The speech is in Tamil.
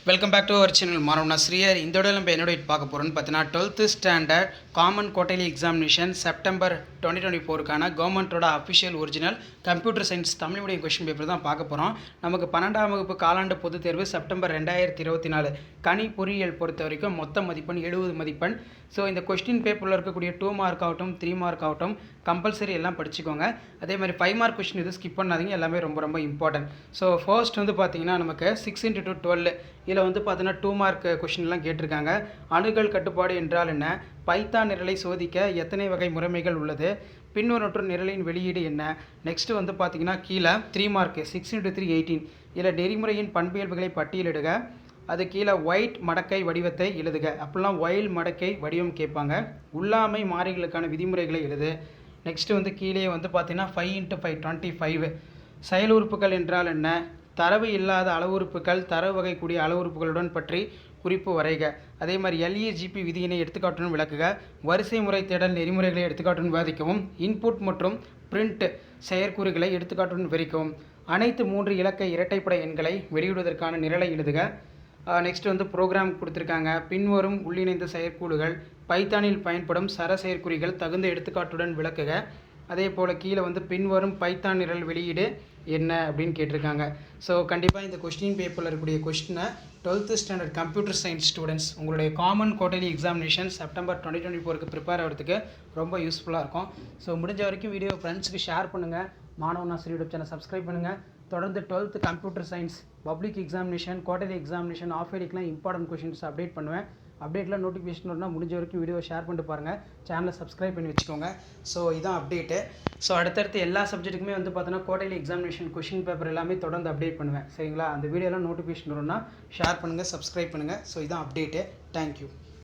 Welcome back to our channel. மாணவனா ஸ்ரீயர். இந்த விட நம்ம என்னோட பார்க்க போகிறோன்னு பார்த்தீங்கன்னா 12th standard common quarterly examination September 2024க்கான கவர்மெண்ட்டோட official original computer science Tamil medium question paper தான் பார்க்க போகிறோம். நமக்கு 12ஆம் வகுப்பு காலாண்டு பொதுத் தேர்வு செப்டம்பர் 2024 கணி பொறியியல் பொறுத்த வரைக்கும் மொத்த மதிப்பெண் 70 மதிப்பெண். ஸோ இந்த கொஸ்டின் பேப்பரில் இருக்கக்கூடிய 2 மார்க் ஆகட்டும் 3 மார்க் ஆகட்டும் கம்பல்சரி எல்லாம் படிச்சுக்கோங்க. அதே மாதிரி 5 மார்க் கொஸ்டின் இது ஸ்கிப் பண்ணாதீங்க, எல்லாமே ரொம்ப ரொம்ப இம்பார்ட்டன்ட். ஸோ ஃபர்ஸ்ட் வந்து பார்த்தீங்கன்னா நமக்கு 6 × 12 இதில் வந்து பார்த்தீங்கன்னா 2 மார்க் கொஸ்டின்லாம் கேட்டிருக்காங்க. அணுகல் கட்டுப்பாடு என்றால் என்ன? பைத்தான் நிரலை சோதிக்க எத்தனை வகை முறைமைகள் உள்ளது? பின்வருவற்ற நிரலின் வெளியீடு என்ன? நெக்ஸ்ட்டு வந்து பார்த்தீங்கன்னா கீழே 3 மார்க் 6 × 3 18 இதில் நெறிமுறையின் பண்பியல்புகளை பட்டியலிடுக. அது கீழே ஒயிட் மடக்கை வடிவத்தை எழுதுக. அப்படிலாம் ஒயில் மடக்கை வடிவம் கேட்பாங்க. உள்ளாமை மாறிகளுக்கான விதிமுறைகளை எழுது. நெக்ஸ்ட்டு வந்து கீழே வந்து பார்த்தீங்கன்னா 5 × 5 25 செயல் உறுப்புகள் என்றால் என்ன? தரவு இல்லாத அளவுறுப்புகள் தரவு வகை கூடிய அளவுறுப்புகளுடன் பற்றி குறிப்பு வரைக. அதே மாதிரி LEGP விதியினை எடுத்துக்காட்டுடன் விளக்குக. வரிசை முறை தேடல் நெறிமுறைகளை எடுத்துக்காட்டுடன் விவாதிக்கவும். இன்புட் மற்றும் பிரிண்ட் செயற்கூறுகளை எடுத்துக்காட்டுடன் விவரிக்கவும். அனைத்து 3 இலக்க இரட்டைப்படை எண்களை வெளியிடுவதற்கான நிரலை எழுதுக. நெக்ஸ்ட் வந்து ப்ரோக்ராம் கொடுத்துருக்காங்க. பின்வரும் உள்ளிணைந்த செயற்கூறுகள் பைத்தானில் பயன்படும் சர செயற்குறிகள் தகுந்த எடுத்துக்காட்டுடன் விளக்குக. அதே போல் கீழே வந்து பின்வரும் பைத்தான் நிரல் வெளியீடு என்ன அப்படின்னு கேட்டிருக்காங்க. ஸோ கண்டிப்பாக இந்த கொஸ்டின் பேப்பரில் இருக்கக்கூடிய கொஸ்டினை 12th standard computer science students உங்களுடைய காமன் குவார்ட்டர்லி எக்ஸாமினேஷன் செப்டம்பர் 2024க்கு ப்ரிப்பேர் ஆகிறதுக்கு ரொம்ப யூஸ்ஃபுல்லாக இருக்கும். ஸோ முடிஞ்ச வரைக்கும் வீடியோ ஃப்ரெண்ட்ஸுக்கு ஷேர் பண்ணுங்கள். மாணவனா ஸ்ரீ யூடியூப் சேனல் சப்ஸ்கிரைப் பண்ணுங்கள். தொடர்ந்து 12th computer science public examination quarterly examination half இயர்லிக்கெலாம் இம்பார்ட்டன்ட் கொஷின்ஸ் அப்டேட் பண்ணுவேன். அப்டேட்லாம் நோட்டிஃபிகேஷன் வரணும்னா முடிஞ்ச வரைக்கும் வீடியோ ஷேர் பண்ணிட்டு பாருங்கள். சேனலை சப்ஸ்கிரைப் பண்ணி வச்சுக்கோங்க. ஸோ இதான் அப்டேட்டு. ஸோ அடுத்தடுத்து எல்லா சப்ஜெக்ட்டுக்குமே வந்து பார்த்தீங்கன்னா குவார்ட்டர்லி எக்ஸாமினேஷன் கொஷின் பேப்பர் எல்லாமே தொடர்ந்து அப்டேட் பண்ணுவேன். சரிங்களா? அந்த வீடியோலாம் நோட்டிஃபிகேஷன் வரும்னா ஷேர் பண்ணுங்கள், சப்ஸ்கிரைப் பண்ணுங்கள். ஸோ இதான் அப்டேட்டு. தேங்க்யூ.